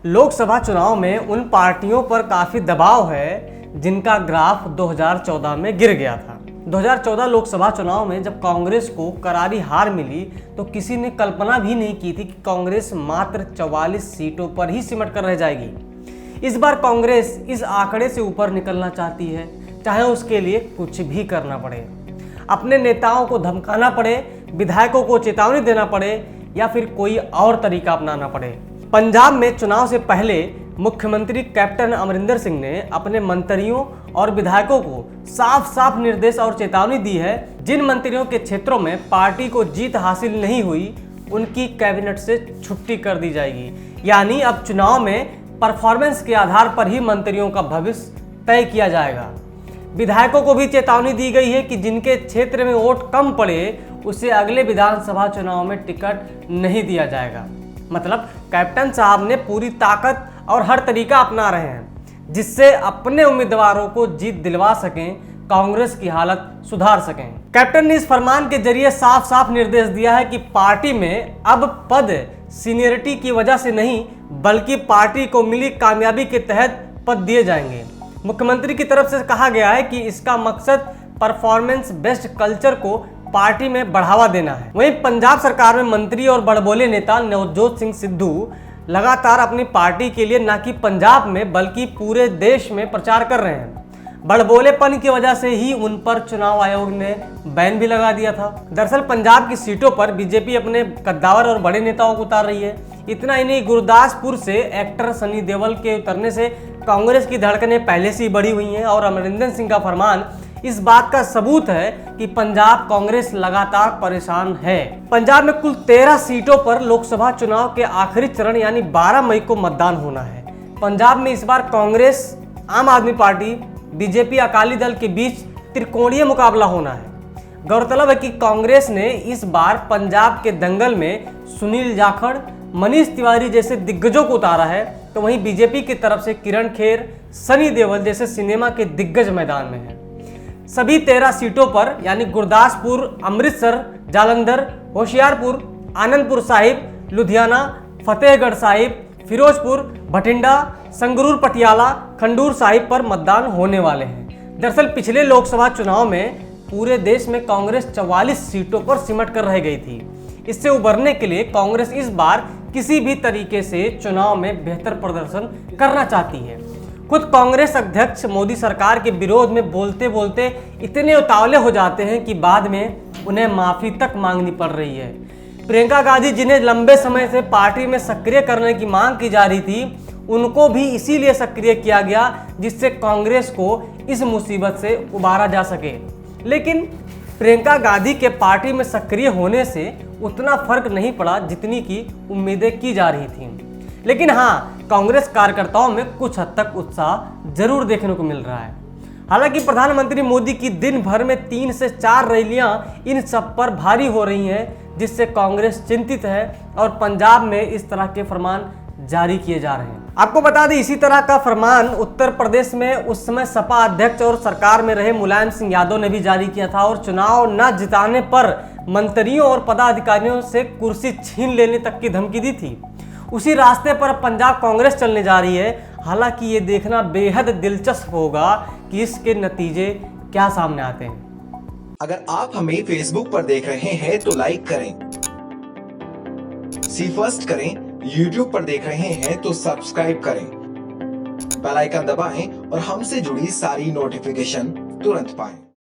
लोकसभा चुनाव में उन पार्टियों पर काफ़ी दबाव है जिनका ग्राफ 2014 में गिर गया था। 2014 लोकसभा चुनाव में जब कांग्रेस को करारी हार मिली तो किसी ने कल्पना भी नहीं की थी कि कांग्रेस मात्र 44 सीटों पर ही सिमट कर रह जाएगी। इस बार कांग्रेस इस आंकड़े से ऊपर निकलना चाहती है, चाहे उसके लिए कुछ भी करना पड़े, अपने नेताओं को धमकाना पड़े, विधायकों को चेतावनी देना पड़े या फिर कोई और तरीका अपनाना पड़े। पंजाब में चुनाव से पहले मुख्यमंत्री कैप्टन अमरिंदर सिंह ने अपने मंत्रियों और विधायकों को साफ साफ निर्देश और चेतावनी दी है। जिन मंत्रियों के क्षेत्रों में पार्टी को जीत हासिल नहीं हुई उनकी कैबिनेट से छुट्टी कर दी जाएगी। यानी अब चुनाव में परफॉर्मेंस के आधार पर ही मंत्रियों का भविष्य तय किया जाएगा। विधायकों को भी चेतावनी दी गई है कि जिनके क्षेत्र में वोट कम पड़े उसे अगले विधानसभा चुनाव में टिकट नहीं दिया जाएगा। मतलब कैप्टन साहब ने पूरी ताकत और हर तरीका अपना रहे हैं जिससे अपने उम्मीदवारों को जीत दिलवा सकें, कांग्रेस की हालत सुधार सकें। कैप्टन ने इस फरमान के जरिए साफ साफ निर्देश दिया है कि पार्टी में अब पद सीनियरिटी की वजह से नहीं बल्कि पार्टी को मिली कामयाबी के तहत पद दिए जाएंगे। मुख्यमंत्री की तरफ से कहा गया है कि इसका मकसद परफॉर्मेंस बेस्ड कल्चर को पार्टी में बढ़ावा देना है। वहीं पंजाब सरकार में मंत्री और बड़बोले नेता नवजोत सिंह सिद्धू लगातार अपनी पार्टी के लिए न कि पंजाब में बल्कि पूरे देश में प्रचार कर रहे हैं। बड़बोलेपन की वजह से ही उन पर चुनाव आयोग ने बैन भी लगा दिया था। दरअसल पंजाब की सीटों पर बीजेपी अपने कद्दावर और बड़े नेताओं को उतार रही है। इतना ही नहीं, गुरदासपुर से एक्टर सनी देओल के उतरने से कांग्रेस की धड़कनें पहले से ही बढ़ी हुई हैं और अमरिंदर सिंह का फरमान इस बात का सबूत है कि पंजाब कांग्रेस लगातार परेशान है। पंजाब में कुल 13 सीटों पर लोकसभा चुनाव के आखिरी चरण यानी 12 मई को मतदान होना है। पंजाब में इस बार कांग्रेस, आम आदमी पार्टी, बीजेपी, अकाली दल के बीच त्रिकोणीय मुकाबला होना है। गौरतलब है कि कांग्रेस ने इस बार पंजाब के दंगल में सुनील जाखड़, मनीष तिवारी जैसे दिग्गजों को उतारा है, तो वहीं बीजेपी की तरफ से किरण खेर, सनी देओल जैसे सिनेमा के दिग्गज मैदान में हैं। सभी 13 सीटों पर यानी गुरदासपुर, अमृतसर, जालंधर, होशियारपुर, आनंदपुर साहिब, लुधियाना, फतेहगढ़ साहिब, फिरोजपुर, भटिंडा, संगरूर, पटियाला, खंडूर साहिब पर मतदान होने वाले हैं। दरअसल पिछले लोकसभा चुनाव में पूरे देश में कांग्रेस 44 सीटों पर सिमट कर रह गई थी। इससे उबरने के लिए कांग्रेस इस बार किसी भी तरीके से चुनाव में बेहतर प्रदर्शन करना चाहती है। खुद कांग्रेस अध्यक्ष मोदी सरकार के विरोध में बोलते बोलते इतने उतावले हो जाते हैं कि बाद में उन्हें माफी तक मांगनी पड़ रही है। प्रियंका गांधी, जिन्हें लंबे समय से पार्टी में सक्रिय करने की मांग की जा रही थी, उनको भी इसीलिए सक्रिय किया गया जिससे कांग्रेस को इस मुसीबत से उबारा जा सके। लेकिन प्रियंका गांधी के पार्टी में सक्रिय होने से उतना फर्क नहीं पड़ा जितनी की उम्मीदें की जा रही थी। लेकिन हाँ, कांग्रेस कार्यकर्ताओं में कुछ हद तक उत्साह जरूर देखने को मिल रहा है। हालांकि प्रधानमंत्री मोदी की दिन भर में 3 से 4 रैलियां इन सब पर भारी हो रही हैं, जिससे कांग्रेस चिंतित है और पंजाब में इस तरह के फरमान जारी किए जा रहे हैं। आपको बता दें, इसी तरह का फरमान उत्तर प्रदेश में उस समय सपा अध्यक्ष और सरकार में रहे मुलायम सिंह यादव ने भी जारी किया था और चुनाव न जिताने पर मंत्रियों और पदाधिकारियों से कुर्सी छीन लेने तक की धमकी दी थी। उसी रास्ते पर पंजाब कांग्रेस चलने जा रही है। हालांकि ये देखना बेहद दिलचस्प होगा कि इसके नतीजे क्या सामने आते हैं। अगर आप हमें फेसबुक पर देख रहे हैं तो लाइक करें, सी फर्स्ट करें, यूट्यूब पर देख रहे हैं तो सब्सक्राइब करें, बेल आइकन दबाएं और हमसे जुड़ी सारी नोटिफिकेशन तुरंत पाएं।